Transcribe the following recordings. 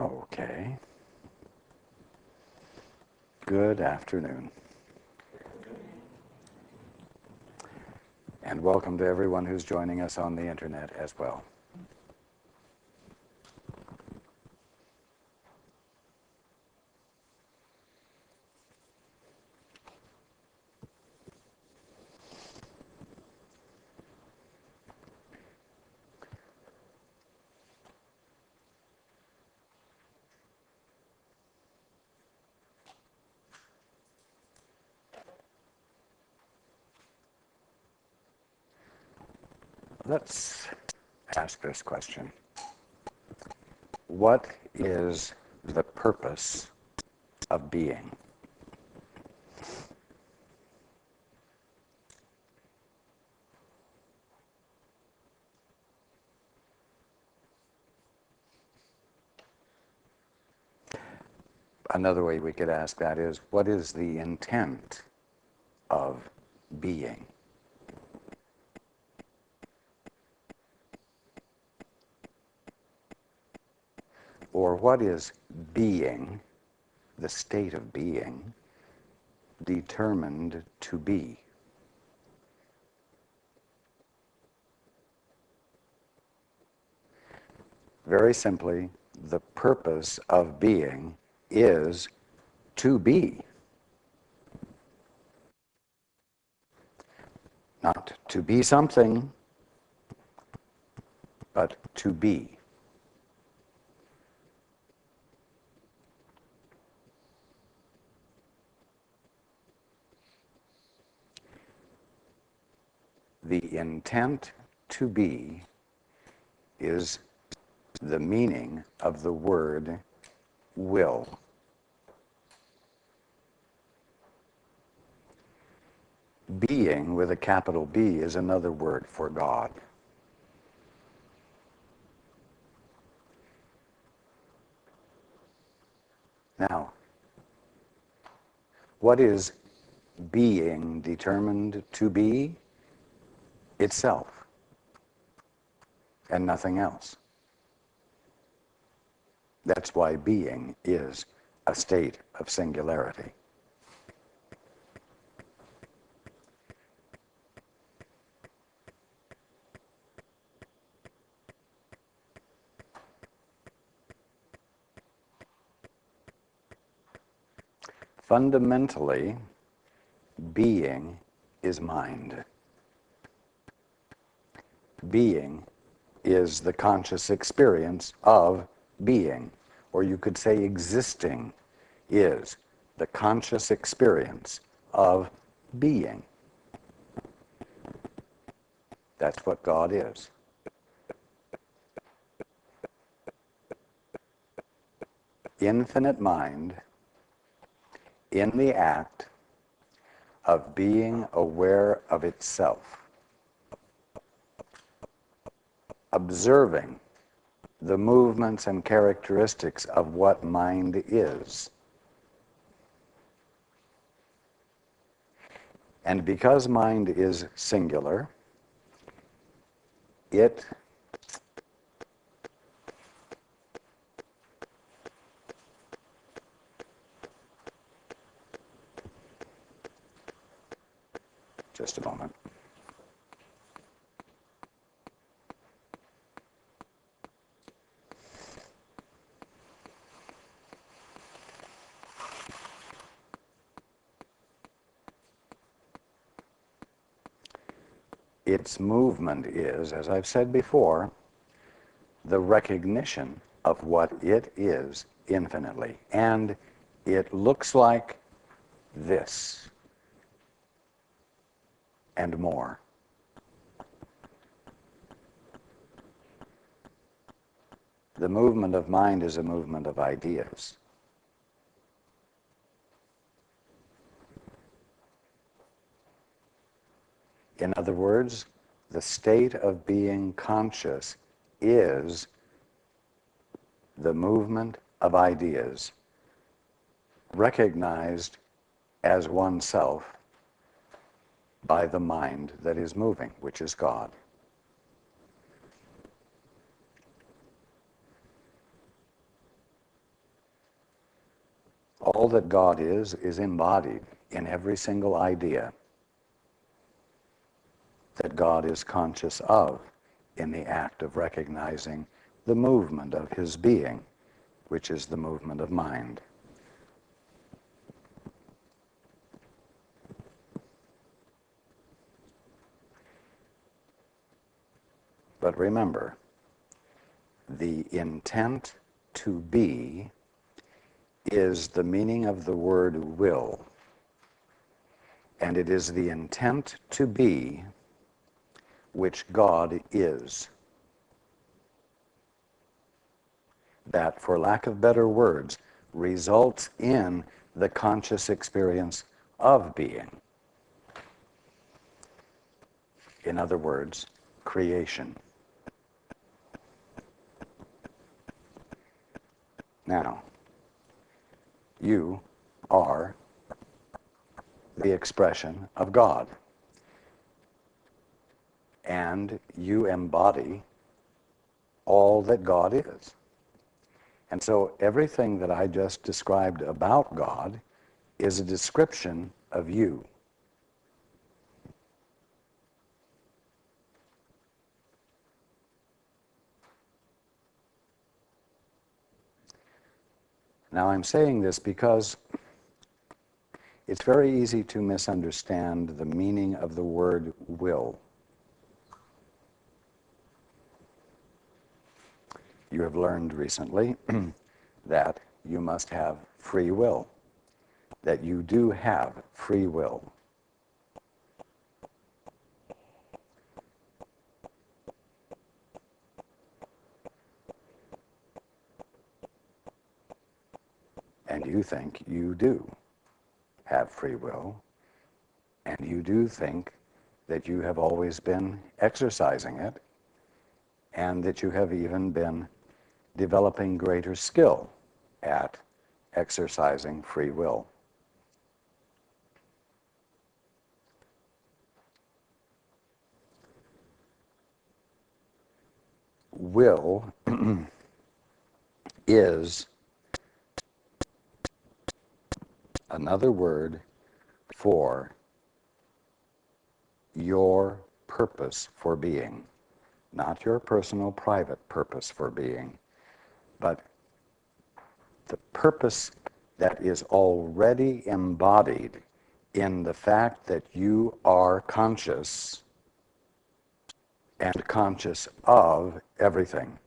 Okay. Good afternoon. And welcome to everyone who's joining us on the internet as well. Let's ask this question. What is the purpose of being? Another way we could ask that is, what is the intent of being? Or what is being, the state of being, determined to be? Very simply, the purpose of being is to be. Not to be something, but to be. The intent to be is the meaning of the word will. Being with a capital B is another word for God. Now, what is being determined to be? Itself, and nothing else. That's why being is a state of singularity. Fundamentally, being is mind. Being is the conscious experience of being, or you could say existing is the conscious experience of being. That's what God is. Infinite mind in the act of being aware of itself, observing the movements and characteristics of what mind is. And because mind is singular, it just a moment. Its movement is, as I've said before, the recognition of what it is infinitely. And it looks like this and more. The movement of mind is a movement of ideas. In other words, the state of being conscious is the movement of ideas recognized as oneself by the mind that is moving, which is God. All that God is embodied in every single idea that God is conscious of in the act of recognizing the movement of his being, which is the movement of mind. But remember, the intent to be is the meaning of the word will, and it is the intent to be which God is. That, for lack of better words, results in the conscious experience of being. In other words, creation. Now, you are the expression of God, and you embody all that God is. And so everything that I just described about God is a description of you. Now I'm saying this because it's very easy to misunderstand the meaning of the word will. You have learned recently that you must have free will, that you do have free will. And you think you do have free will, and you do think that you have always been exercising it, and that you have even been developing greater skill at exercising free will. Will is another word for your purpose for being. Not your personal, private purpose for being, but the purpose that is already embodied in the fact that you are conscious and conscious of everything.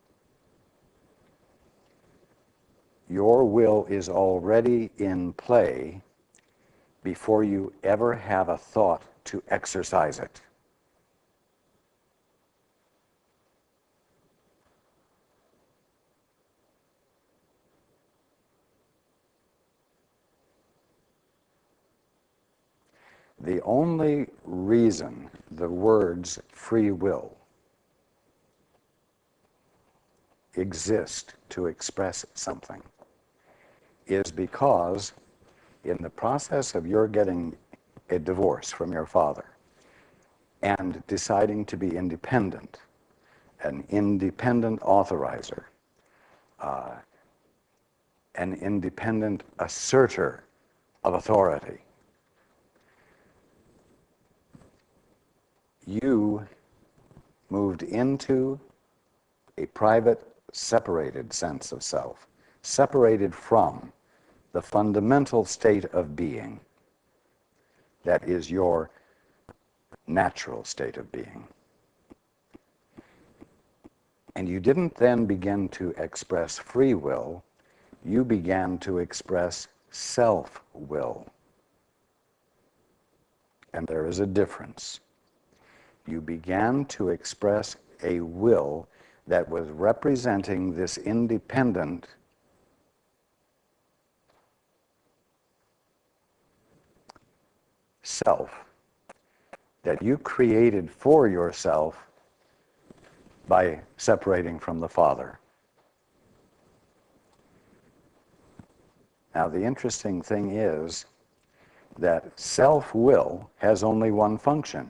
Your will is already in play before you ever have a thought to exercise it. The only reason the words free will exist to express something is because in the process of your getting a divorce from your father and deciding to be independent, an independent authorizer, an independent asserter of authority, you moved into a private, separated sense of self, separated from the fundamental state of being that is your natural state of being. And you didn't then begin to express free will, you began to express self-will. And there is a difference. You began to express a will that was representing this independent self that you created for yourself by separating from the Father. Now, the interesting thing is that self-will has only one function,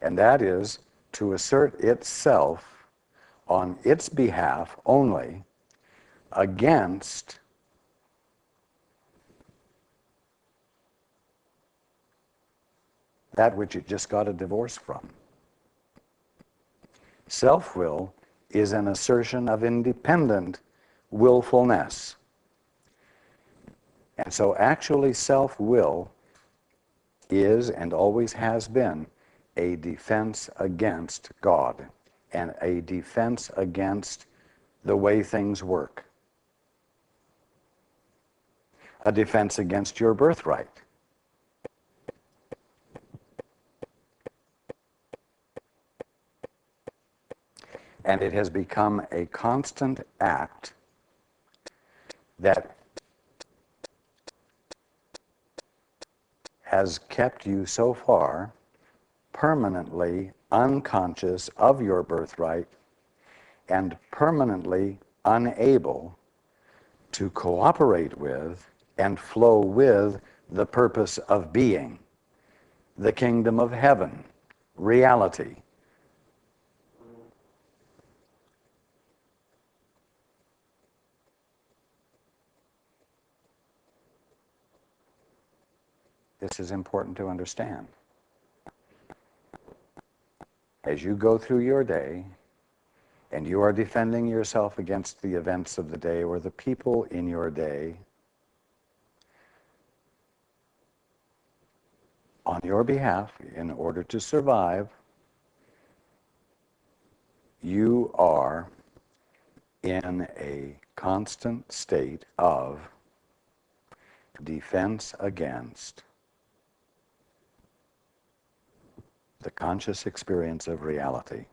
and that is to assert itself on its behalf only against that which it just got a divorce from. Self-will is an assertion of independent willfulness. And so actually self-will is and always has been a defense against God and a defense against the way things work. A defense against your birthright. And it has become a constant act that has kept you so far permanently unconscious of your birthright and permanently unable to cooperate with and flow with the purpose of being, the kingdom of heaven, reality. This is important to understand. As you go through your day, and you are defending yourself against the events of the day or the people in your day, on your behalf, in order to survive, you are in a constant state of defense against the conscious experience of reality.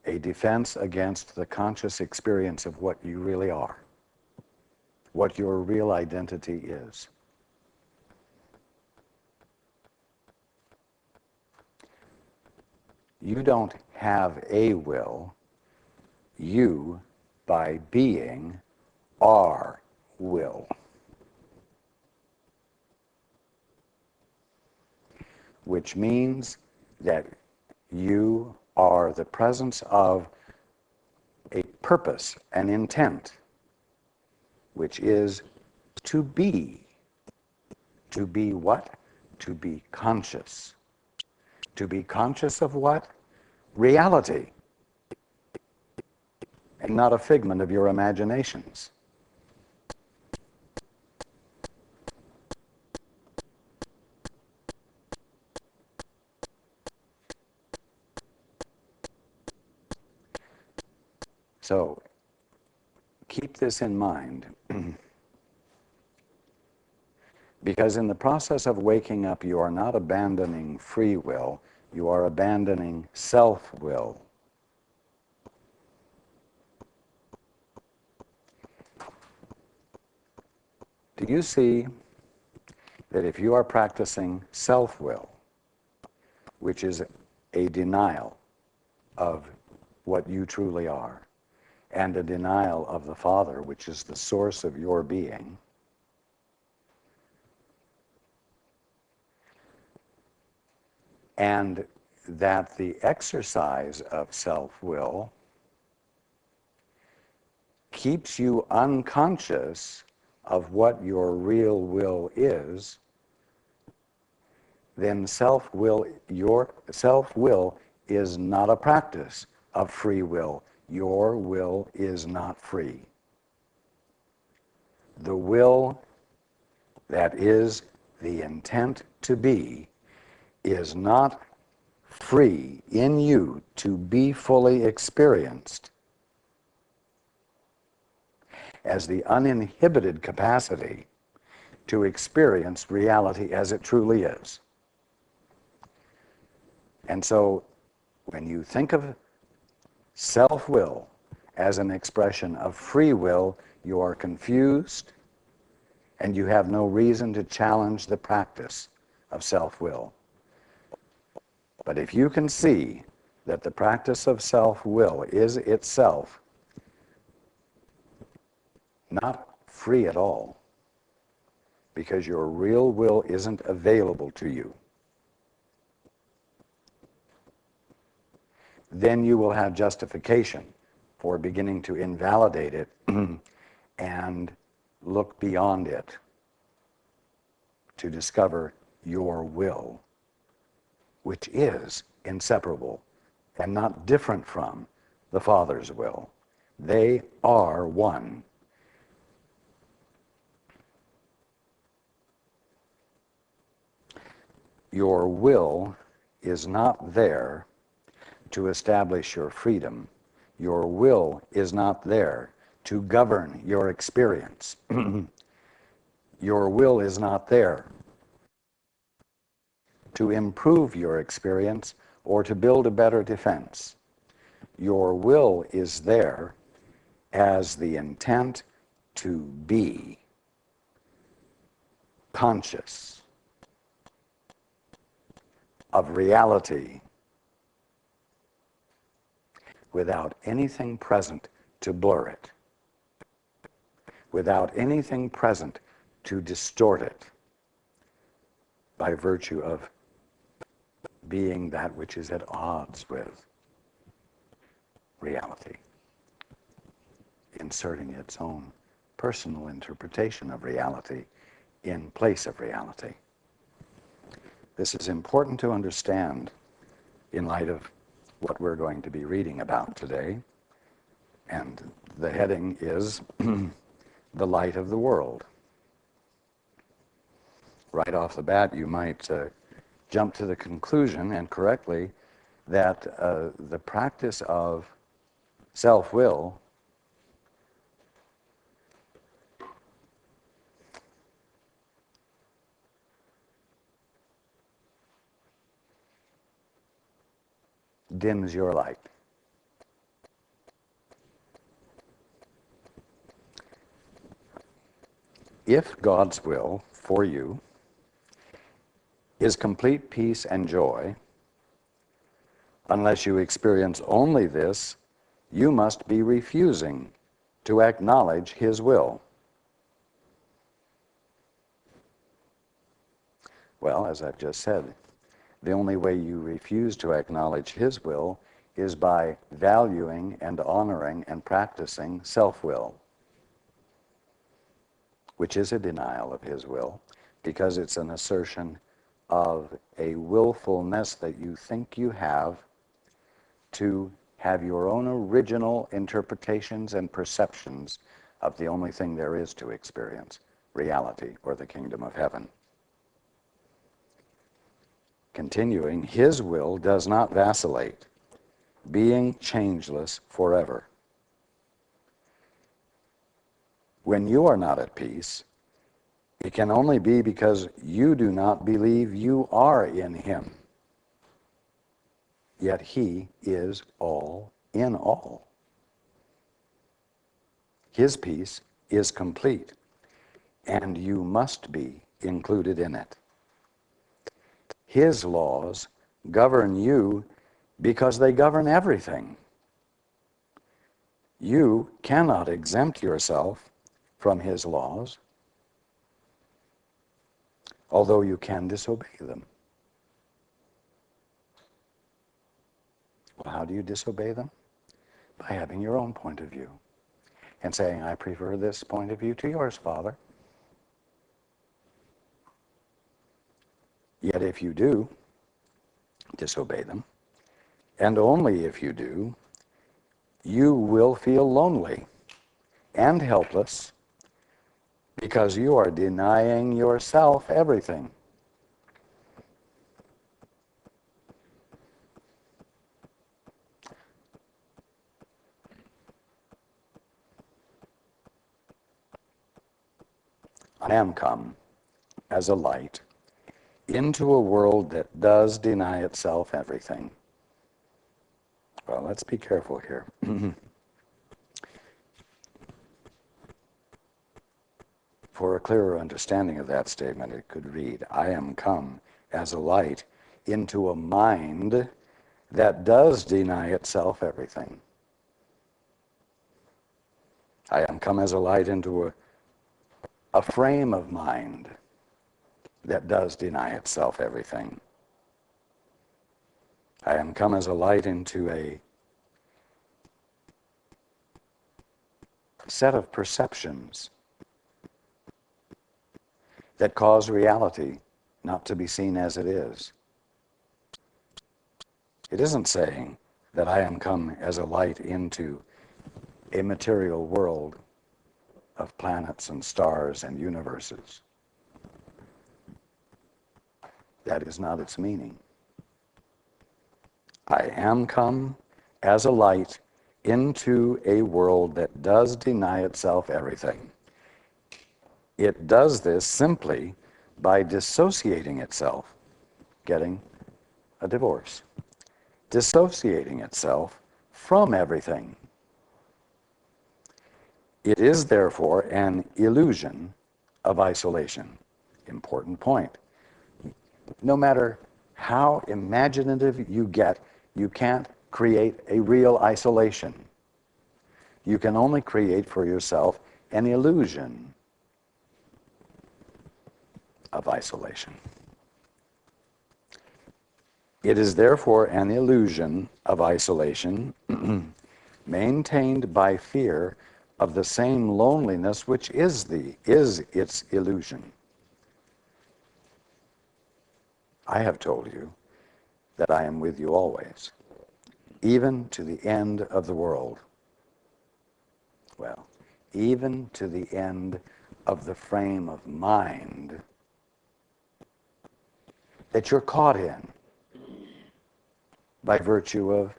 A defense against the conscious experience of what you really are, what your real identity is. You don't have a will. You, by being, are will. Which means that you are the presence of a purpose, an intent, which is to be. To be what? To be conscious. To be conscious of what? Reality. And not a figment of your imaginations. So, keep this in mind. Because in the process of waking up, you are not abandoning free will, you are abandoning self-will. Do you see that if you are practicing self-will, which is a denial of what you truly are, and a denial of the Father, which is the source of your being, and that the exercise of self-will keeps you unconscious of what your real will is, then your self-will is not a practice of free will. Your will is not free. The will that is the intent to be is not free in you to be fully experienced as the uninhibited capacity to experience reality as it truly is. And so when you think of self-will as an expression of free will, you are confused and you have no reason to challenge the practice of self-will. But if you can see that the practice of self-will is itself not free at all, because your real will isn't available to you, then you will have justification for beginning to invalidate it and look beyond it. to discover your will, which is inseparable and not different from the Father's will. They are one. Your will is not there to establish your freedom. Your will is not there to govern your experience. Your will is not there to improve your experience or to build a better defense. Your will is there as the intent to be conscious of reality without anything present to blur it, without anything present to distort it, by virtue of being that which is at odds with reality, inserting its own personal interpretation of reality in place of reality. This is important to understand in light of what we're going to be reading about today. And the heading is The Light of the World. Right off the bat, you might jump to the conclusion, and correctly, that the practice of self-will dims your light. If God's will for you is complete peace and joy, unless you experience only this, you must be refusing to acknowledge His will. Well, as I've just said, the only way you refuse to acknowledge His will is by valuing and honoring and practicing self-will, which is a denial of His will, because it's an assertion of a willfulness that you think you have to have your own original interpretations and perceptions of the only thing there is to experience, reality or the kingdom of heaven. Continuing, His will does not vacillate, being changeless forever. When you are not at peace, it can only be because you do not believe you are in Him. Yet He is all in all. His peace is complete, and you must be included in it. His laws govern you because they govern everything. You cannot exempt yourself from His laws, although you can disobey them. Well, how do you disobey them? By having your own point of view and saying, I prefer this point of view to yours, Father. Yet if you do disobey them, and only if you do, you will feel lonely and helpless because you are denying yourself everything. I am come as a light into a world that does deny itself everything. Well, let's be careful here. For a clearer understanding of that statement, it could read, I am come as a light into a mind that does deny itself everything. I am come as a light into a frame of mind that does deny itself everything. I am come as a light into a set of perceptions that cause reality not to be seen as it is. It isn't saying that I am come as a light into a material world of planets and stars and universes. That is not its meaning. I am come as a light into a world that does deny itself everything. It does this simply by dissociating itself, getting a divorce, dissociating itself from everything. It is therefore an illusion of isolation. Important point. No matter how imaginative you get, you can't create a real isolation. You can only create for yourself an illusion of isolation. It is therefore an illusion of isolation maintained by fear of the same loneliness which is its illusion. I have told you that I am with you always, even to the end of the world. Well, even to the end of the frame of mind that you're caught in by virtue of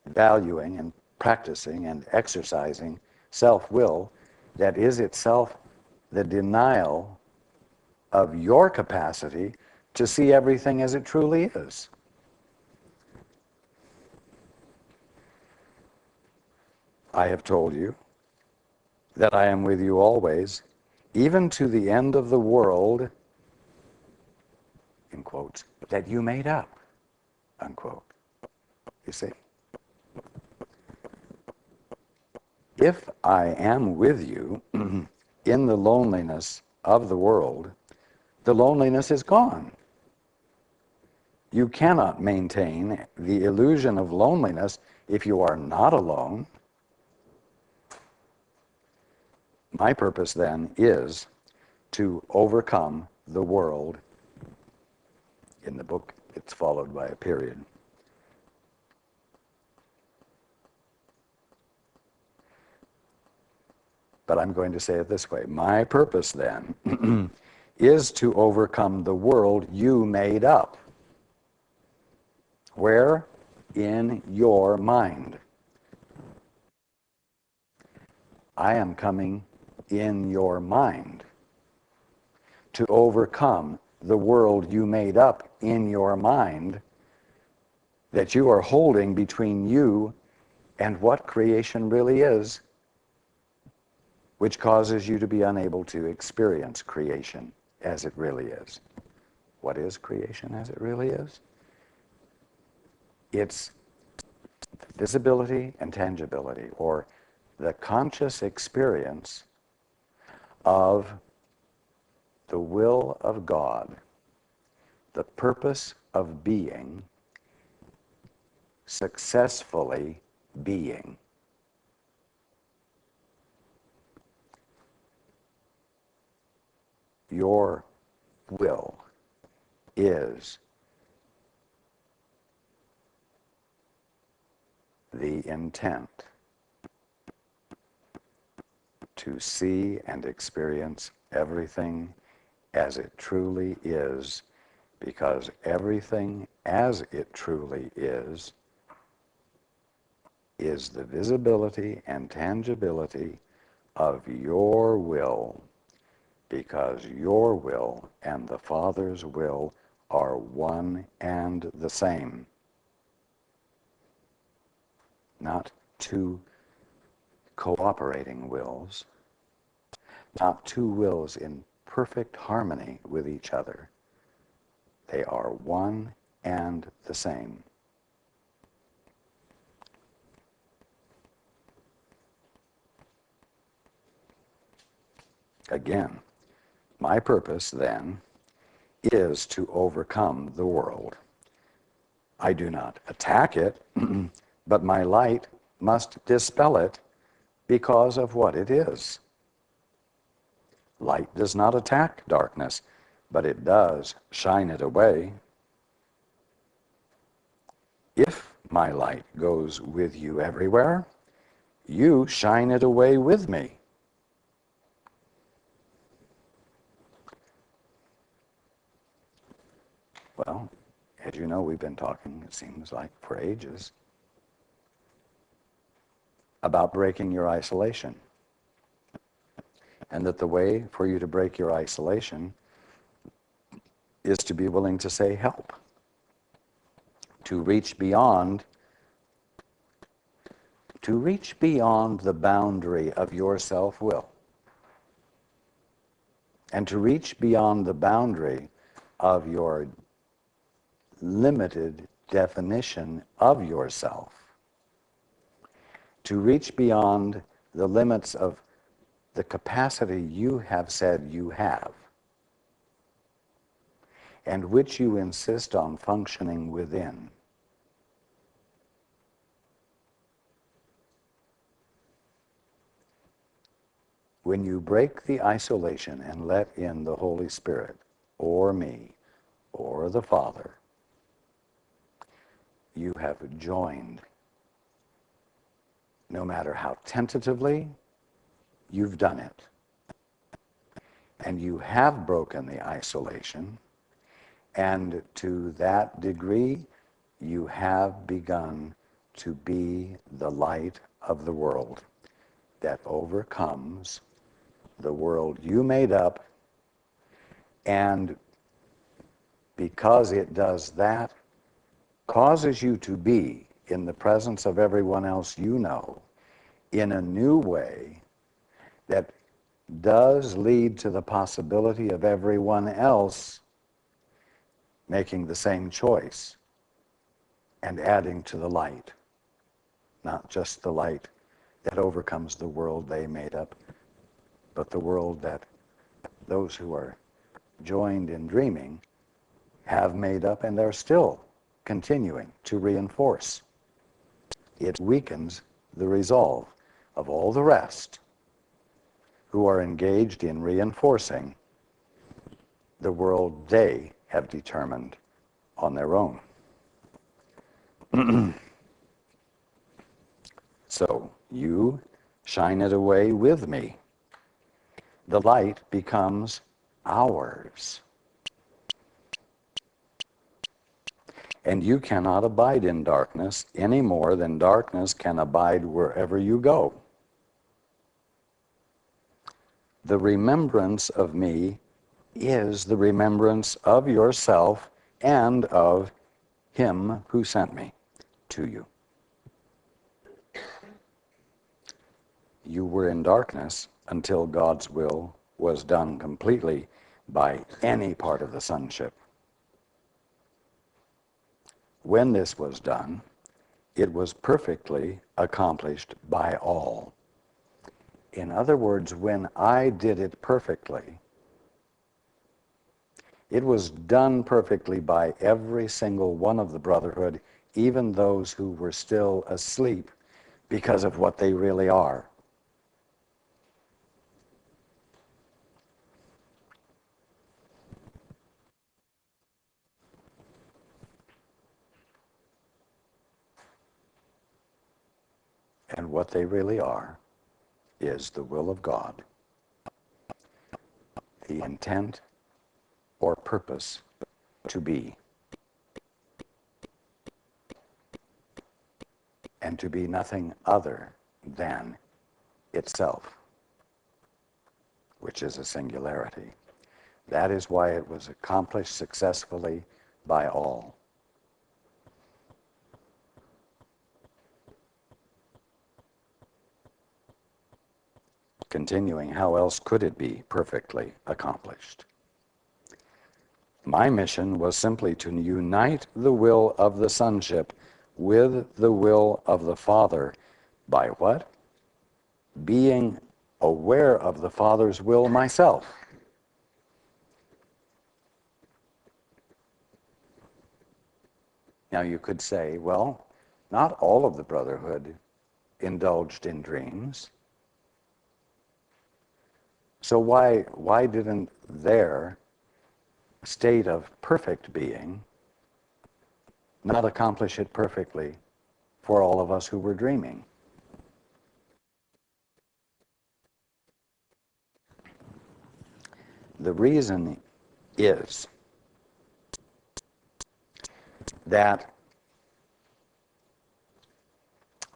valuing and practicing and exercising self-will that is itself the denial of your capacity to see everything as it truly is. I have told you that I am with you always, even to the end of the world, in quotes, that you made up, unquote. You see? If I am with you in the loneliness of the world, the loneliness is gone. You cannot maintain the illusion of loneliness if you are not alone. My purpose then is to overcome the world. In the book, it's followed by a period. But I'm going to say it this way. My purpose then is to overcome the world you made up. Where? In your mind. I am coming in your mind to overcome the world you made up in your mind that you are holding between you and what creation really is, which causes you to be unable to experience creation as it really is. What is creation as it really is? It's visibility and tangibility, or the conscious experience of the will of God, the purpose of being, successfully being. Your will is the intent to see and experience everything as it truly is, because everything as it truly is the visibility and tangibility of your will, because your will and the Father's will are one and the same. Not two cooperating wills, not two wills in perfect harmony with each other. They are one and the same. Again, my purpose then is to overcome the world. I do not attack it, but my light must dispel it because of what it is. Light does not attack darkness, but it does shine it away. If my light goes with you everywhere, you shine it away with me. Well, as you know, we've been talking, it seems like for ages, about breaking your isolation. And that the way for you to break your isolation is to be willing to say help, to reach beyond the boundary of your self-will, and to reach beyond the boundary of your limited definition of yourself, to reach beyond the limits of the capacity you have said you have, and which you insist on functioning within. When you break the isolation and let in the Holy Spirit, or me, or the Father, you have joined. No matter how tentatively, you've done it. And you have broken the isolation, and to that degree, you have begun to be the light of the world that overcomes the world you made up, and because it does that, causes you to be in the presence of everyone else you know in a new way that does lead to the possibility of everyone else making the same choice and adding to the light, not just the light that overcomes the world they made up, but the world that those who are joined in dreaming have made up, and they're still continuing to reinforce. It weakens the resolve of all the rest who are engaged in reinforcing the world they have determined on their own. So you shine it away with me. The light becomes ours. And you cannot abide in darkness any more than darkness can abide wherever you go. The remembrance of me is the remembrance of yourself and of him who sent me to you. You were in darkness until God's will was done completely by any part of the sonship. When this was done, it was perfectly accomplished by all. In other words, when I did it perfectly, it was done perfectly by every single one of the brotherhood, even those who were still asleep because of what they really are. And what they really are is the will of God, the intent or purpose to be, and to be nothing other than itself, which is a singularity. That is why it was accomplished successfully by all. Continuing, how else could it be perfectly accomplished? My mission was simply to unite the will of the sonship with the will of the Father by what? Being aware of the Father's will myself. Now you could say, well, not all of the brotherhood indulged in dreams. So why didn't their state of perfect being not accomplish it perfectly for all of us who were dreaming? The reason is that,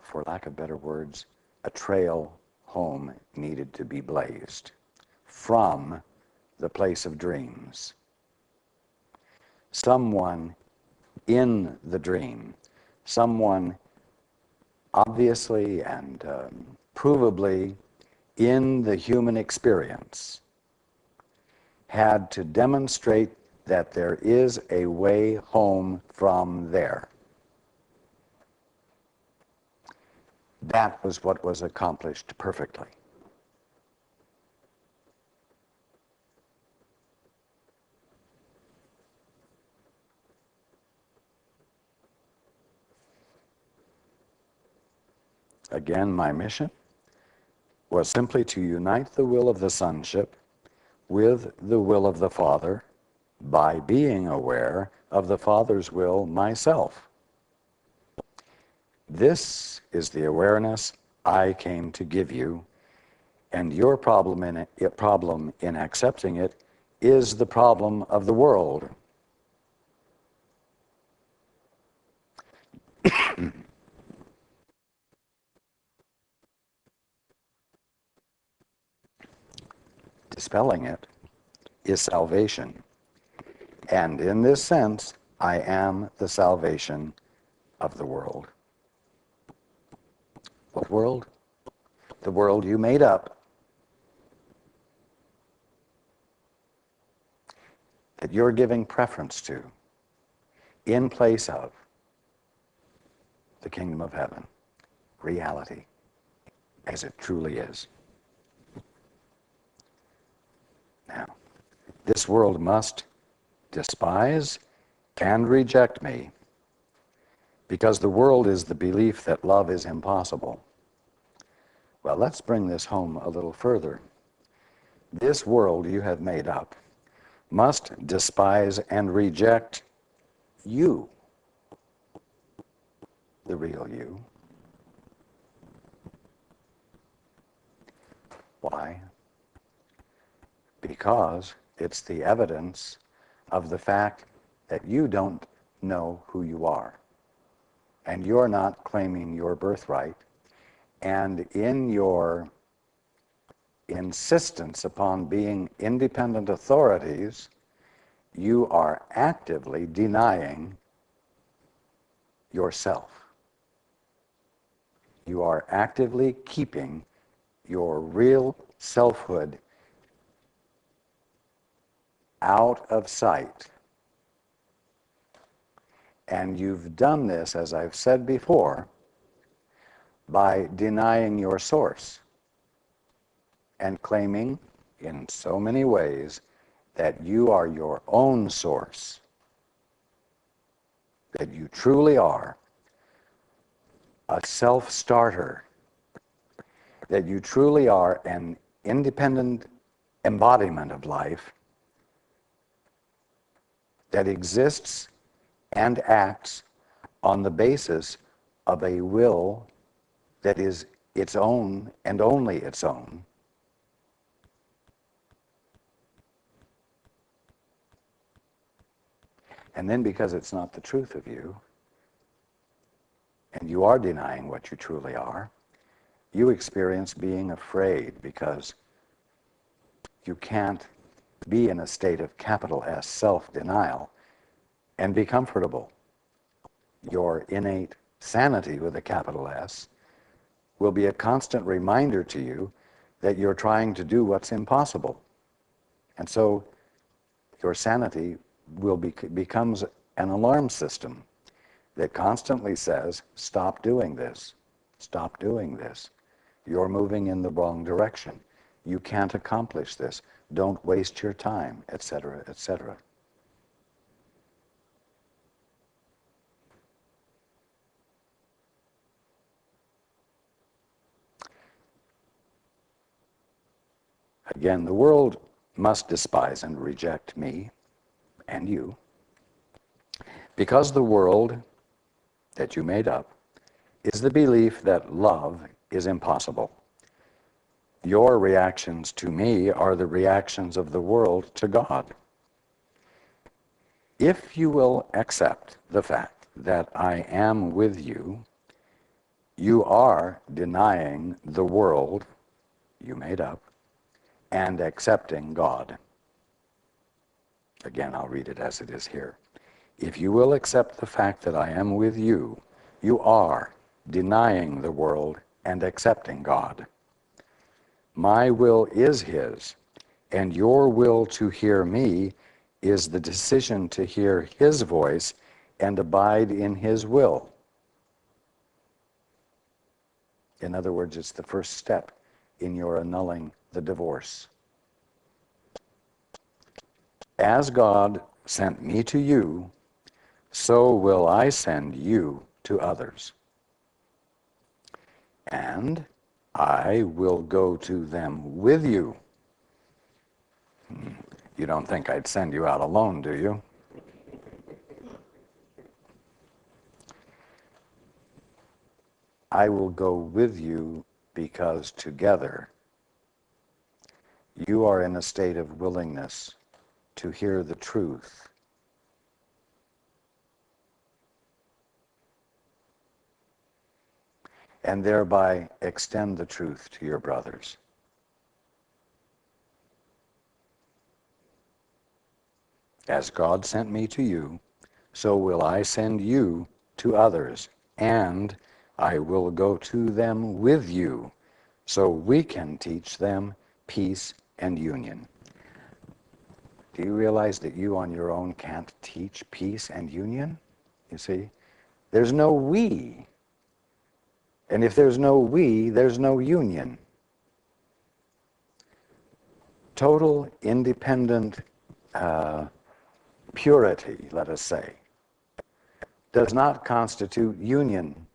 for lack of better words, a trail home needed to be blazed from the place of dreams. Someone in the dream, someone obviously and provably in the human experience, had to demonstrate that there is a way home from there. That was what was accomplished perfectly. Again, my mission was simply to unite the will of the sonship with the will of the Father by being aware of the Father's will myself. This is the awareness I came to give you, and your problem in accepting it is the problem of the world. Dispelling it is salvation. And in this sense, I am the salvation of the world. What world? The world you made up, that you're giving preference to in place of the kingdom of heaven, reality, as it truly is. Now, this world must despise and reject me, because the world is the belief that love is impossible. Well, let's bring this home a little further. This world you have made up must despise and reject you, the real you. Why? Because it's the evidence of the fact that you don't know who you are, and you're not claiming your birthright, and in your insistence upon being independent authorities, you are actively denying yourself. You are actively keeping your real selfhood out of sight. And you've done this, as I've said before, by denying your source and claiming in so many ways that you are your own source, that you truly are a self-starter, that you truly are an independent embodiment of life that exists and acts on the basis of a will that is its own and only its own. And then because it's not the truth of you, and you are denying what you truly are, you experience being afraid because you can't be in a state of capital S self-denial and be comfortable. Your innate sanity with a capital S will be a constant reminder to you that you're trying to do what's impossible. And so your sanity becomes an alarm system that constantly says, stop doing this, stop doing this. You're moving in the wrong direction. You can't accomplish this. Don't waste your time, etc., etc. Again, the world must despise and reject me and you, because the world that you made up is the belief that love is impossible. Your reactions to me are the reactions of the world to God. If you will accept the fact that I am with you, you are denying the world you made up and accepting God. Again, I'll read it as it is here. If you will accept the fact that I am with you, you are denying the world and accepting God. My will is his, and your will to hear me is the decision to hear his voice and abide in his will. In other words, it's the first step in your annulling the divorce. As God sent me to you, so will I send you to others. And I will go to them with you. You don't think I'd send you out alone, do you? I will go with you because together you are in a state of willingness to hear the truth. And thereby extend the truth to your brothers. As God sent me to you, so will I send you to others, and I will go to them with you, so we can teach them peace and union. Do you realize that you on your own can't teach peace and union? You see, there's no we. And if there's no we, there's no union. Total independent purity, let us say, does not constitute union.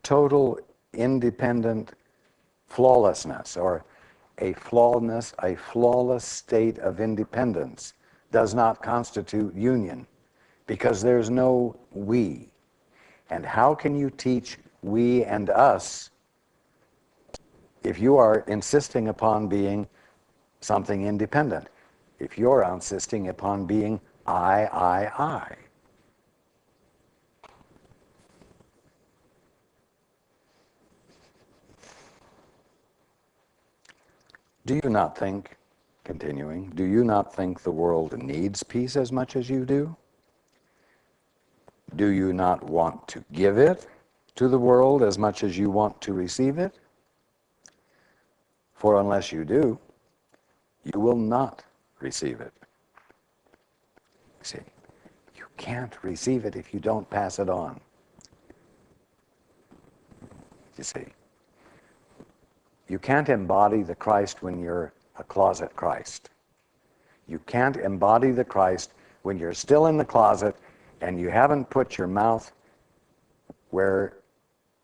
Total independent flawlessness, or a flawless state of independence, does not constitute union, because there's no we. And how can you teach we and us if you are insisting upon being something independent? If you're insisting upon being I. Do you not think, continuing, do you not think the world needs peace as much as you do? Do you not want to give it to the world as much as you want to receive it? For unless you do, you will not receive it. See, you can't receive it if you don't pass it on. You see, you can't embody the Christ when you're a closet Christ. You can't embody the Christ when you're still in the closet and you haven't put your mouth where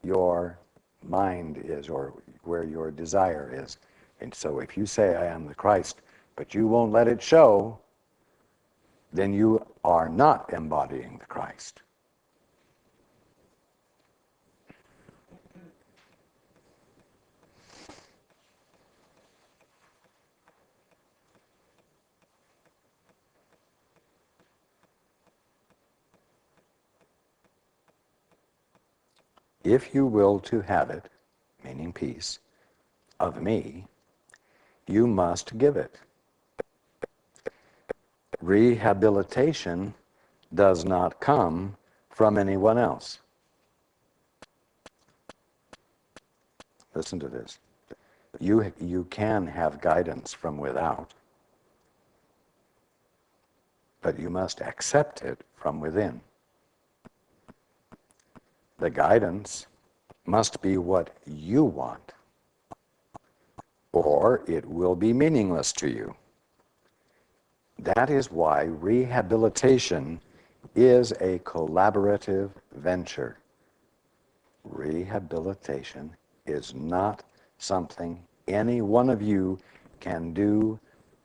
your mind is or where your desire is. And so if you say, I am the Christ, but you won't let it show, then you are not embodying the Christ. If you will to have it, meaning peace, of me, you must give it. Rehabilitation does not come from anyone else. Listen to this. You can have guidance from without, but you must accept it from within. The guidance must be what you want, or it will be meaningless to you. That is why rehabilitation is a collaborative venture. Rehabilitation is not something any one of you can do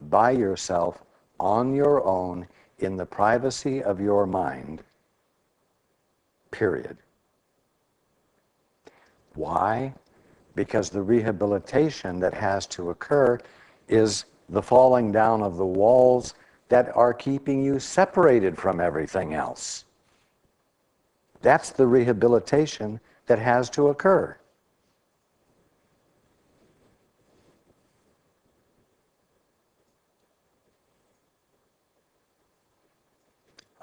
by yourself, on your own, in the privacy of your mind, period. Why? Because the rehabilitation that has to occur is the falling down of the walls that are keeping you separated from everything else. That's the rehabilitation that has to occur.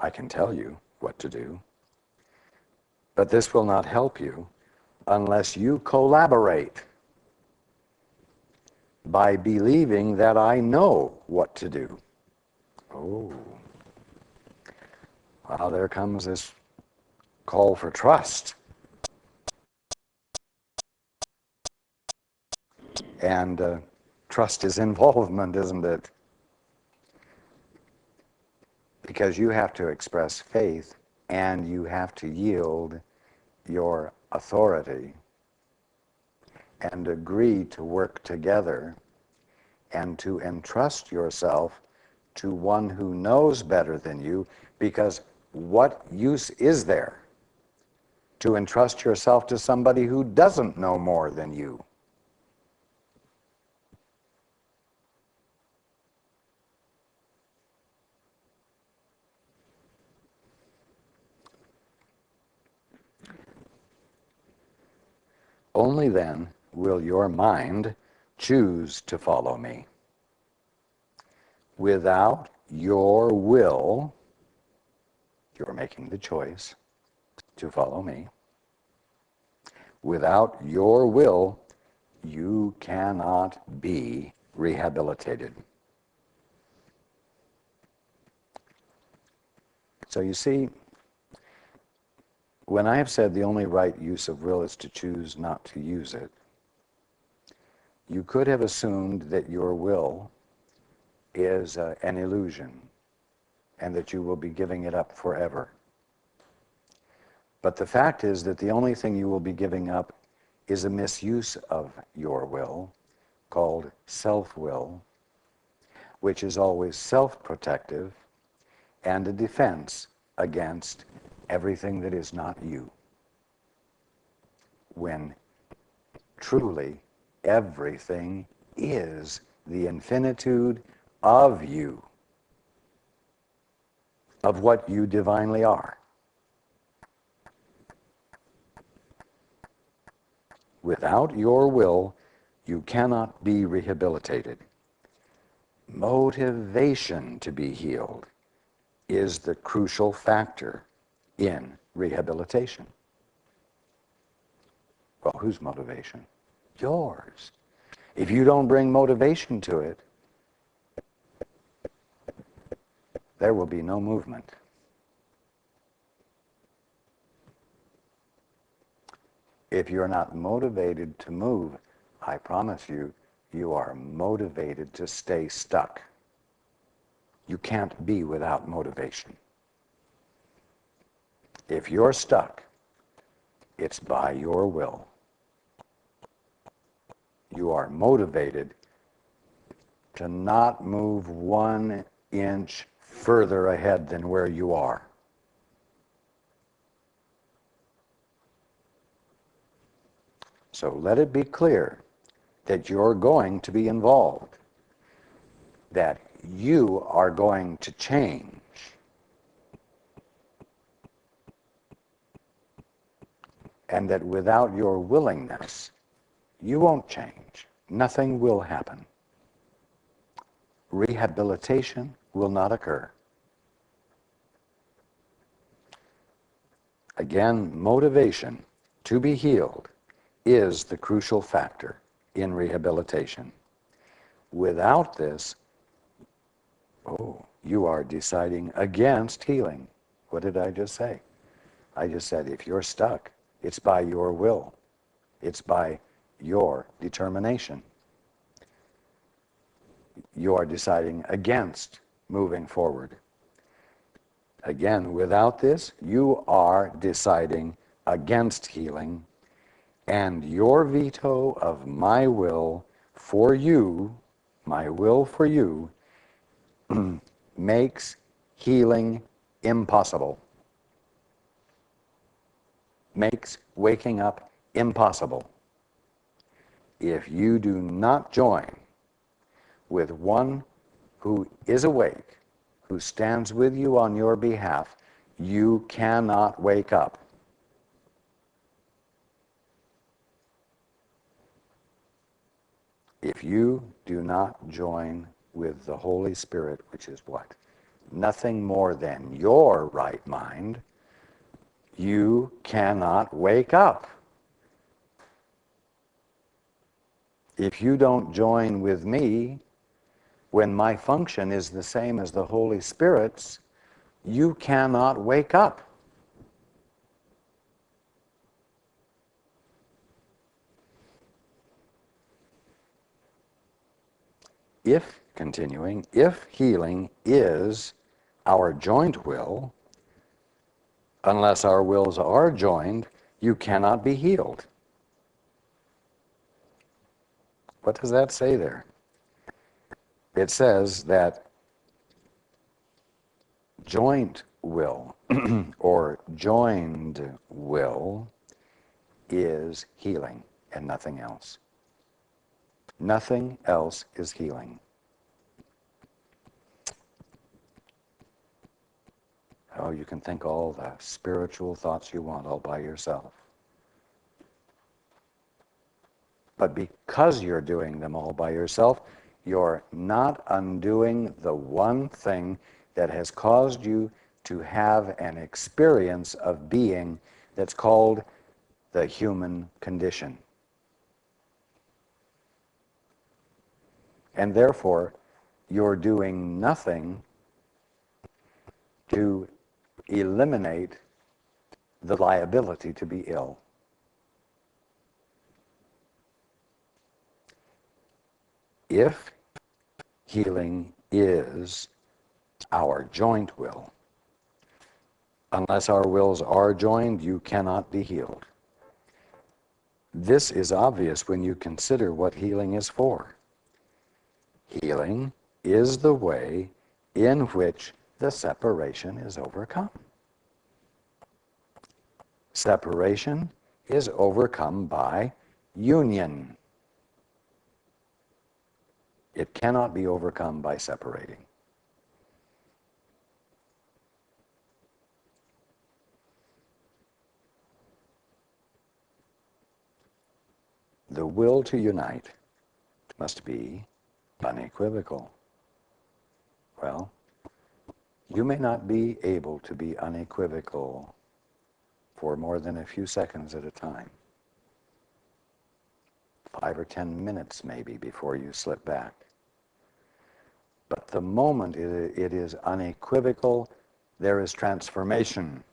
I can tell you what to do, but this will not help you unless you collaborate by believing that I know what to do. Oh, well, there comes this call for trust. And trust is involvement, isn't it? Because you have to express faith and you have to yield your authority and agree to work together and to entrust yourself to one who knows better than you, because what use is there to entrust yourself to somebody who doesn't know more than you? Only then will your mind choose to follow me. Without your will, you're making the choice to follow me. Without your will, you cannot be rehabilitated. So you see, when I have said the only right use of will is to choose not to use it, you could have assumed that your will is an illusion and that you will be giving it up forever. But the fact is that the only thing you will be giving up is a misuse of your will called self-will, which is always self-protective and a defense against everything that is not you. When truly everything is the infinitude of you, of what you divinely are. Without your will, you cannot be rehabilitated. Motivation to be healed is the crucial factor in rehabilitation. Well, whose motivation? Yours. If you don't bring motivation to it, there will be no movement. If you're not motivated to move, I promise you, you are motivated to stay stuck. You can't be without motivation. If you're stuck, it's by your will. You are motivated to not move 1 inch further ahead than where you are. So let it be clear that you're going to be involved, that you are going to change. And that without your willingness, you won't change. Nothing will happen. Rehabilitation will not occur. Again, motivation to be healed is the crucial factor in rehabilitation. Without this, you are deciding against healing. What did I just say? I just said if you're stuck, it's by your will. It's by your determination. You are deciding against moving forward. Again, without this, you are deciding against healing, and your veto of my will for you, my will for you, makes healing impossible. Makes waking up impossible. If you do not join with one who is awake, who stands with you on your behalf, you cannot wake up. If you do not join with the Holy Spirit, which is what? Nothing more than your right mind, you cannot wake up. If you don't join with me, when my function is the same as the Holy Spirit's, you cannot wake up. If, continuing, if healing is our joint will, unless our wills are joined, you cannot be healed. What does that say there? It says that joint will or joined will is healing and nothing else. Nothing else is healing. Oh, you can think all the spiritual thoughts you want all by yourself. But because you're doing them all by yourself, you're not undoing the one thing that has caused you to have an experience of being that's called the human condition. And therefore, you're doing nothing to eliminate the liability to be ill. If healing is our joint will, unless our wills are joined, you cannot be healed. This is obvious when you consider what healing is for. Healing is the way in which the separation is overcome. Separation is overcome by union. It cannot be overcome by separating. The will to unite must be unequivocal. Well, you may not be able to be unequivocal for more than a few seconds at a time. 5 or 10 minutes maybe before you slip back. But the moment it is unequivocal, there is transformation.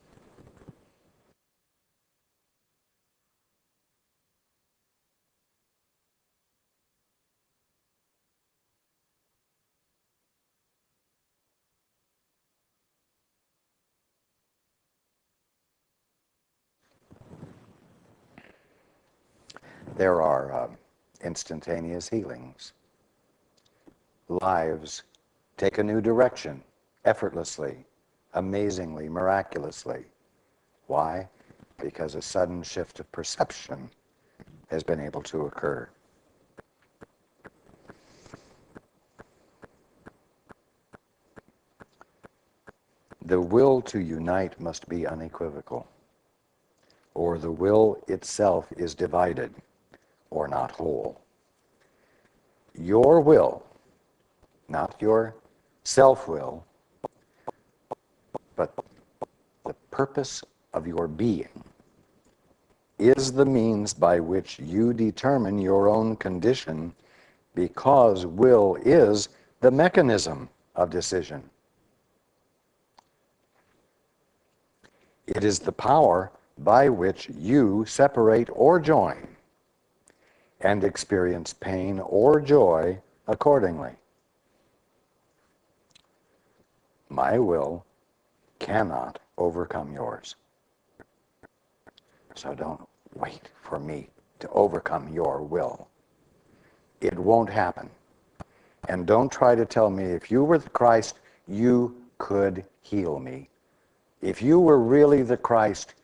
There are instantaneous healings. Lives take a new direction, effortlessly, amazingly, miraculously. Why? Because a sudden shift of perception has been able to occur. The will to unite must be unequivocal, or the will itself is divided or not whole. Your will, not your self-will, but the purpose of your being, is the means by which you determine your own condition, because will is the mechanism of decision. It is the power by which you separate or join and experience pain or joy accordingly. My will cannot overcome yours. So don't wait for me to overcome your will. It won't happen. And don't try to tell me if you were the Christ, you could heal me. If you were really the Christ,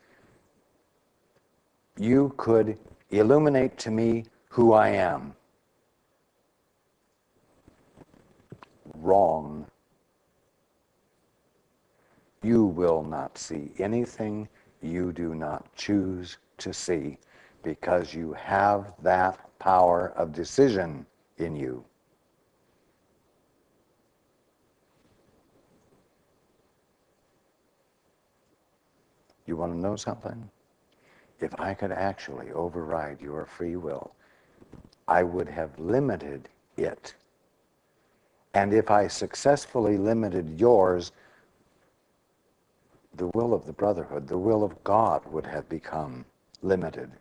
you could illuminate to me who I am. Wrong. You will not see anything you do not choose to see because you have that power of decision in you. You want to know something? If I could actually override your free will, I would have limited it. And if I successfully limited yours, the will of the brotherhood, the will of God would have become limited.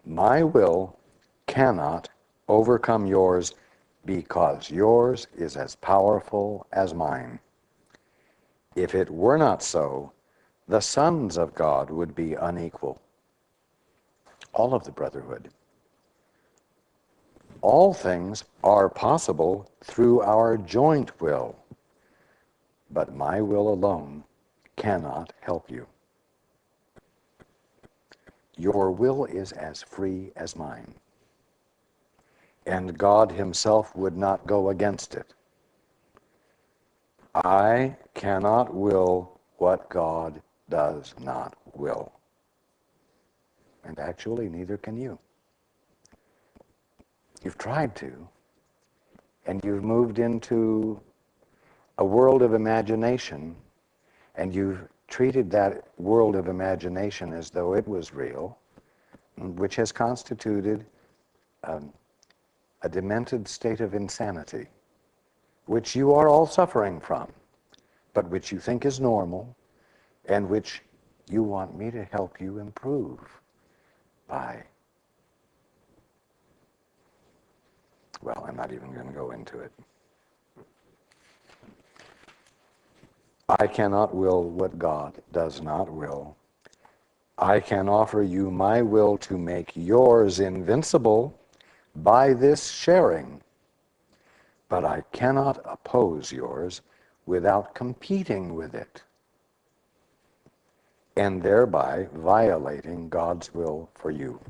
My will cannot overcome yours because yours is as powerful as mine. If it were not so, the sons of God would be unequal. All of the brotherhood. All things are possible through our joint will, but my will alone cannot help you. Your will is as free as mine, and God himself would not go against it. I cannot will what God does not will. And actually, neither can you. You've tried to, and you've moved into a world of imagination, and you've treated that world of imagination as though it was real, which has constituted a demented state of insanity, which you are all suffering from, but which you think is normal, and which you want me to help you improve by, well, I'm not even going to go into it. I cannot will what God does not will. I can offer you my will to make yours invincible by this sharing, but I cannot oppose yours without competing with it, and thereby violating God's will for you.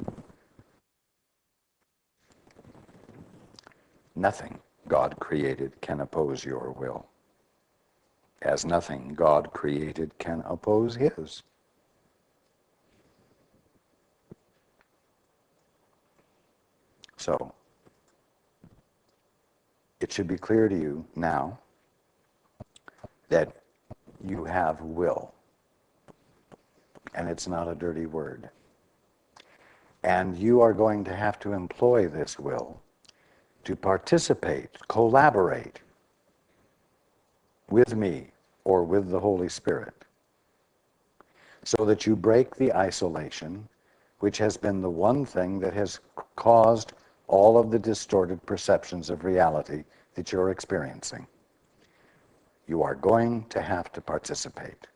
Nothing God created can oppose your will, as nothing God created can oppose his. So, it should be clear to you now that you have will, and it's not a dirty word. And you are going to have to employ this will to participate, collaborate with me or with the Holy Spirit, so that you break the isolation, which has been the one thing that has caused all of the distorted perceptions of reality that you're experiencing. You are going to have to participate.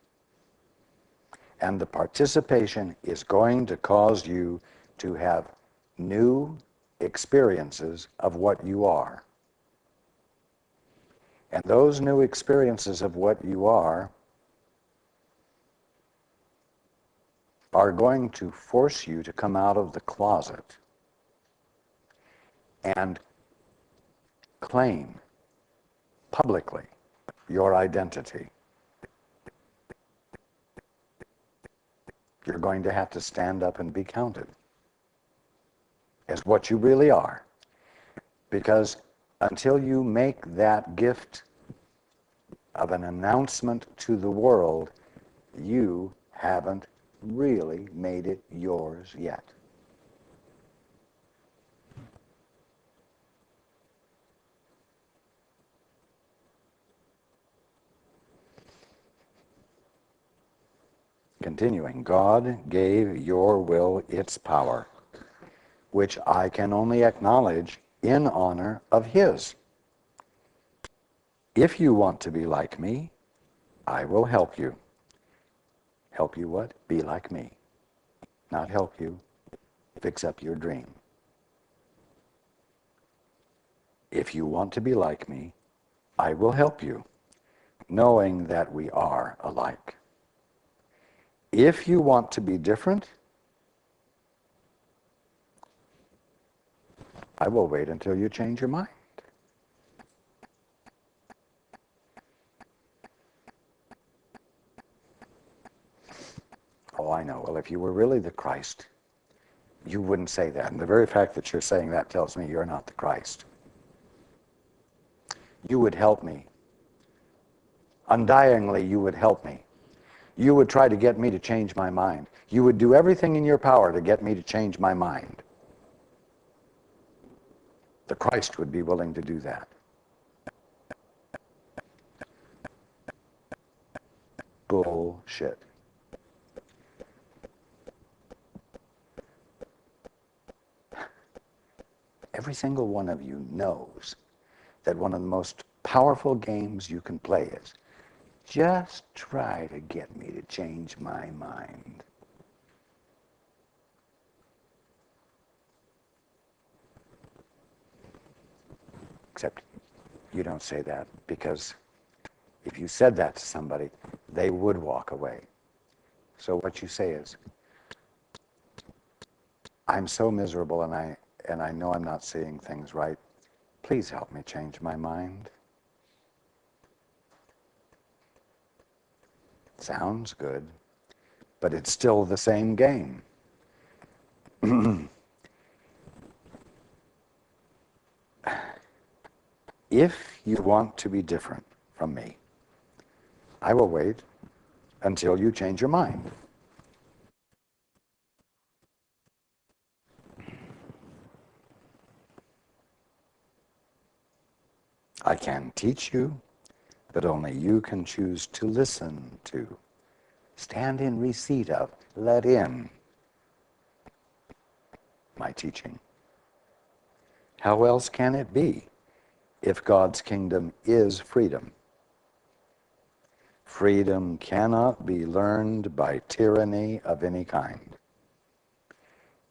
And the participation is going to cause you to have new experiences of what you are. And those new experiences of what you are going to force you to come out of the closet and claim publicly your identity. You're going to have to stand up and be counted as what you really are. Because until you make that gift of an announcement to the world, you haven't really made it yours yet. Continuing, God gave your will its power, which I can only acknowledge in honor of his. If you want to be like me, I will help you. Help you what? Be like me. Not help you. picks up your dream. If you want to be like me, I will help you, knowing that we are alike. If you want to be different, I will wait until you change your mind. Oh, I know. Well, if you were really the Christ, you wouldn't say that. And the very fact that you're saying that tells me you're not the Christ. You would help me. Undyingly, you would help me. You would try to get me to change my mind. You would do everything in your power to get me to change my mind. The Christ would be willing to do that. Bullshit. Every single one of you knows that one of the most powerful games you can play is just try to get me to change my mind. Except you don't say that, because if you said that to somebody, they would walk away. So what you say is, I'm so miserable and I know I'm not seeing things right. Please help me change my mind. Sounds good, but it's still the same game. If you want to be different from me, I will wait until you change your mind. I can teach you, but only you can choose to listen to. Stand in receipt of, let in my teaching. How else can it be if God's kingdom is freedom? Freedom cannot be learned by tyranny of any kind.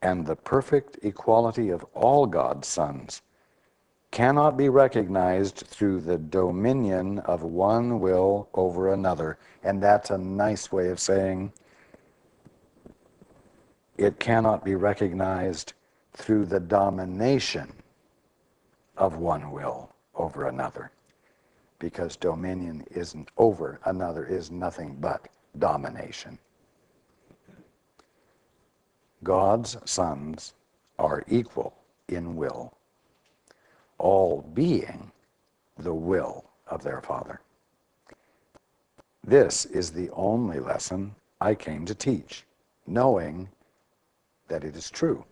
And the perfect equality of all God's sons cannot be recognized through the dominion of one will over another. And that's a nice way of saying it cannot be recognized through the domination of one will over another. Because dominion isn't over another, is nothing but domination. God's sons are equal in will, all being the will of their Father. This is the only lesson I came to teach, knowing that it is true.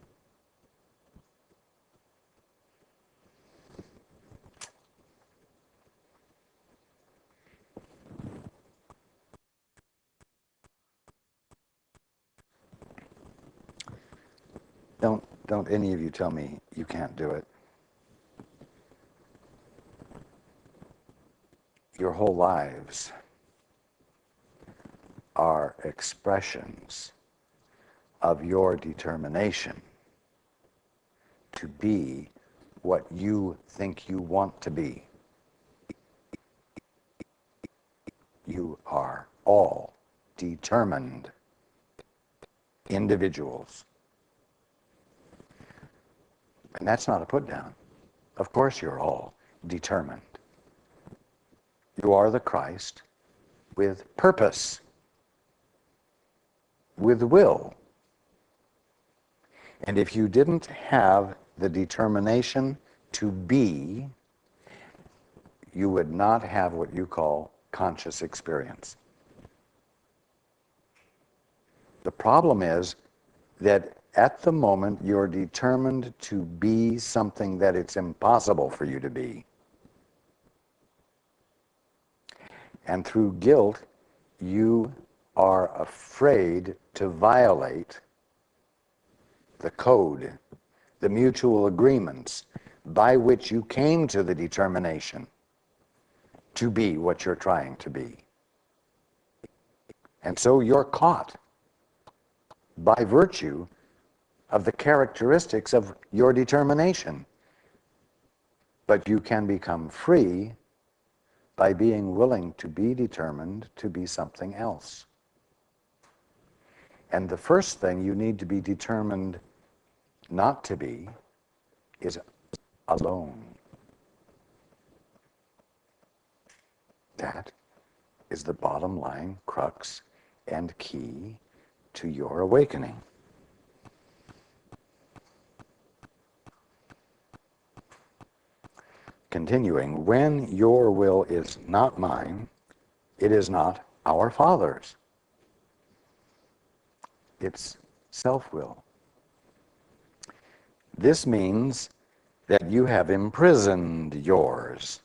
Don't any of you tell me you can't do it. Your whole lives are expressions of your determination to be what you think you want to be. You are all determined individuals. And that's not a put down. Of course you're all determined. You are the Christ with purpose, with will. And if you didn't have the determination to be, you would not have what you call conscious experience. The problem is that at the moment you're determined to be something that it's impossible for you to be. And through guilt, you are afraid to violate the code, the mutual agreements by which you came to the determination to be what you're trying to be. And so you're caught by virtue of the characteristics of your determination. But you can become free by being willing to be determined to be something else. And the first thing you need to be determined not to be is alone. That is the bottom line crux and key to your awakening. Continuing, when your will is not mine, it is not our Father's. It's self-will. This means that you have imprisoned yours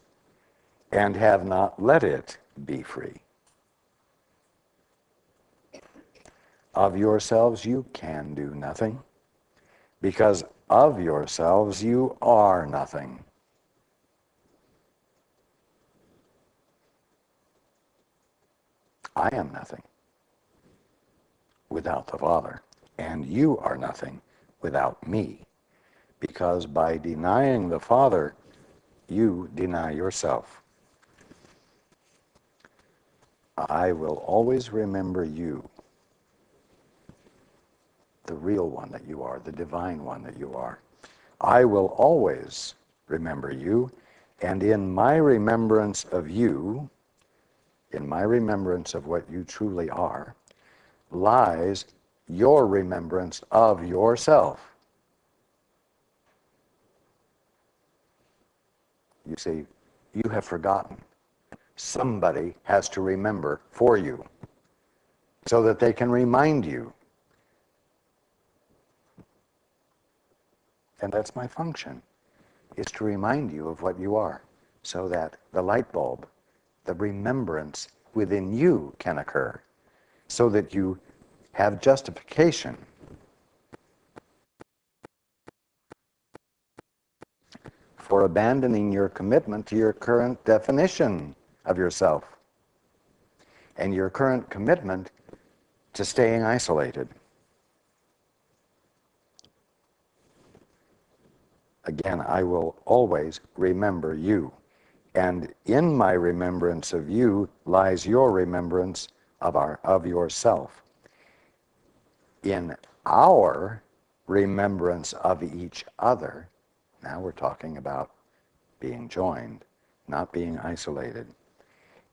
and have not let it be free. Of yourselves you can do nothing, because of yourselves you are nothing. I am nothing without the Father, and you are nothing without me, because by denying the Father, you deny yourself. I will always remember you, the real one that you are, the divine one that you are. I will always remember you, and in my remembrance of you, in my remembrance of what you truly are, lies your remembrance of yourself. You see, you have forgotten. Somebody has to remember for you so that they can remind you. And that's my function, is to remind you of what you are, so that the light bulb, the remembrance within you can occur, so that you have justification for abandoning your commitment to your current definition of yourself and your current commitment to staying isolated. Again, I will always remember you. And in my remembrance of you lies your remembrance of yourself. In our remembrance of each other, now we're talking about being joined, not being isolated.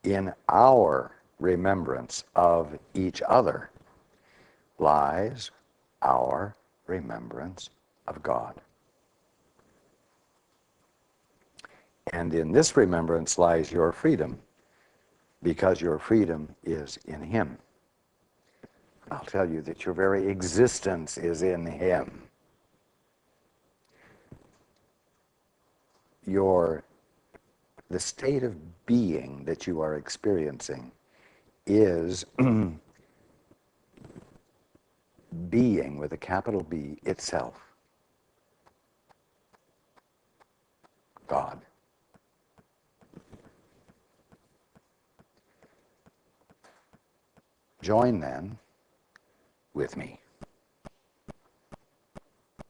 In our remembrance of each other lies our remembrance of God. And in this remembrance lies your freedom, because your freedom is in Him. I'll tell you that your very existence is in Him. The state of being that you are experiencing is being with a capital B itself. God. Join then with me.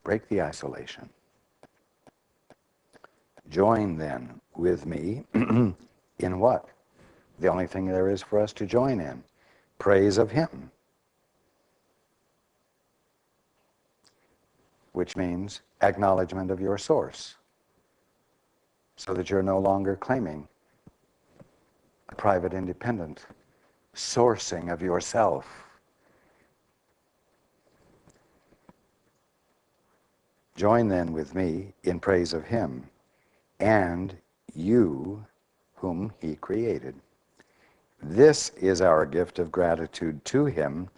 Break the isolation. Join then with me in what? The only thing there is for us to join in. Praise of Him. Which means acknowledgement of your source. So that you're no longer claiming a private, independent sourcing of yourself. Join then with me in praise of Him and you whom He created. This is our gift of gratitude to Him,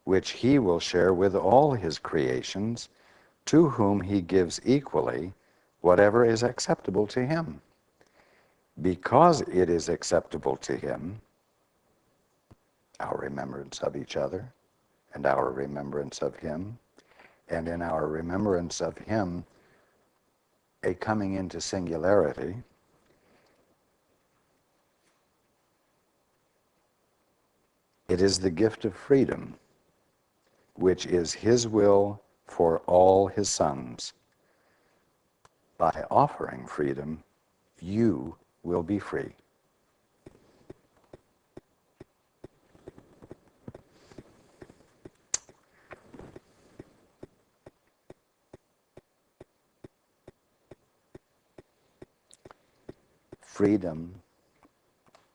which He will share with all His creations, to whom He gives equally whatever is acceptable to Him. Because it is acceptable to Him, our remembrance of each other, and our remembrance of Him, and in our remembrance of Him, a coming into singularity, it is the gift of freedom, which is His will for all his sons. By offering freedom, you will be free. Freedom,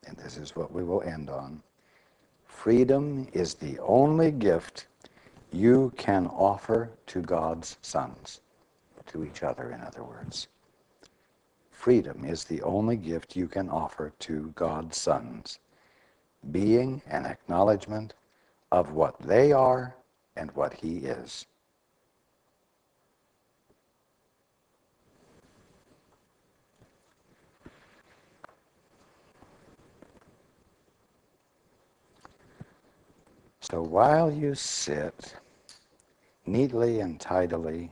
and this is what we will end on, freedom is the only gift you can offer to God's sons, to each other, in other words. Freedom is the only gift you can offer to God's sons, being an acknowledgement of what they are and what he is. So while you sit neatly and tidily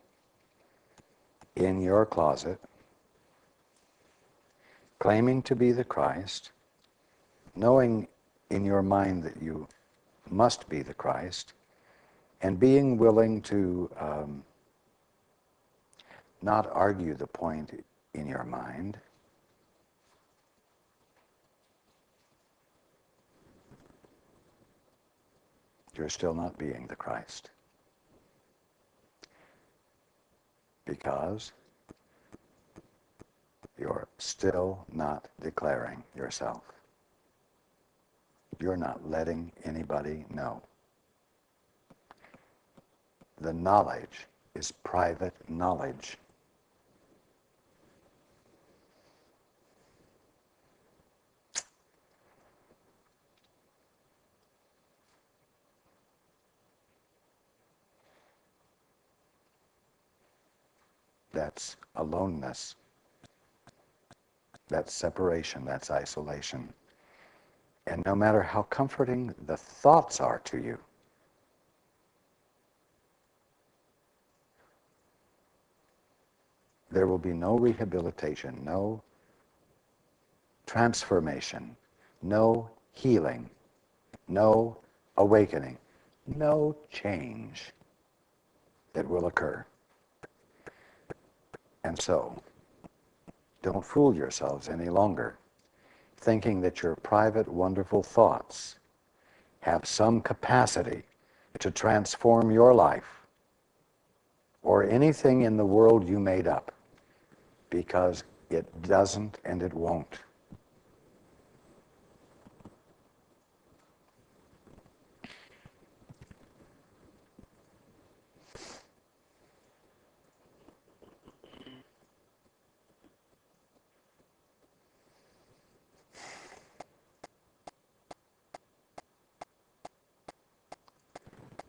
in your closet, claiming to be the Christ, knowing in your mind that you must be the Christ, and being willing to not argue the point in your mind, you're still not being the Christ. Because you're still not declaring yourself. You're not letting anybody know. The knowledge is private knowledge. That's aloneness. That's separation. That's isolation. And no matter how comforting the thoughts are to you, there will be no rehabilitation, no transformation, no healing, no awakening, no change that will occur. And so, don't fool yourselves any longer, thinking that your private, wonderful thoughts have some capacity to transform your life or anything in the world you made up, because it doesn't and it won't.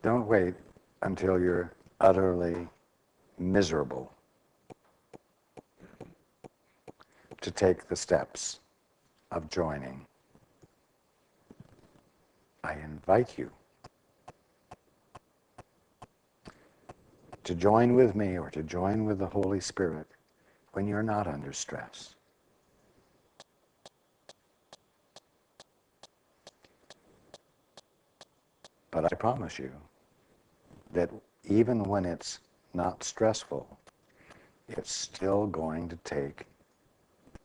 Don't wait until you're utterly miserable to take the steps of joining. I invite you to join with me or to join with the Holy Spirit when you're not under stress. But I promise you that even when it's not stressful, it's still going to take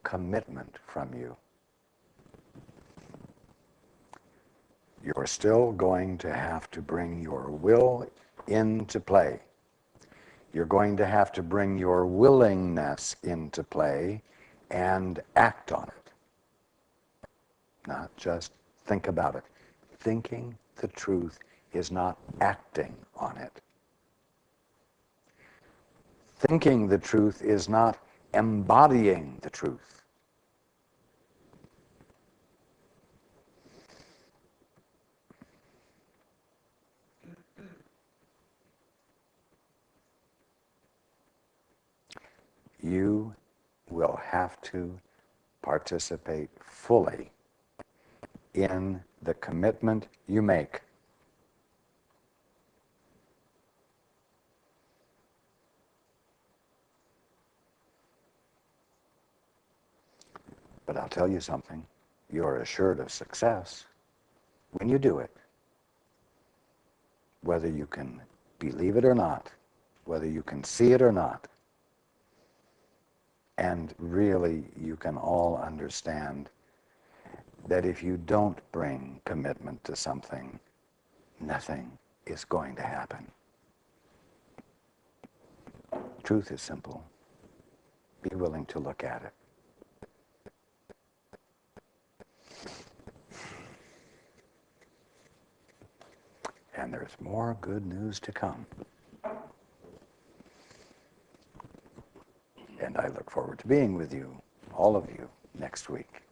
commitment from you. You're still going to have to bring your will into play. You're going to have to bring your willingness into play and act on it. Not just think about it. Thinking the truth is not acting on it. Thinking the truth is not embodying the truth. You will have to participate fully in the commitment you make. But I'll tell you something, you're assured of success when you do it. Whether you can believe it or not, whether you can see it or not. And really, you can all understand that if you don't bring commitment to something, nothing is going to happen. Truth is simple. Be willing to look at it. And there's more good news to come. And I look forward to being with you, all of you, next week.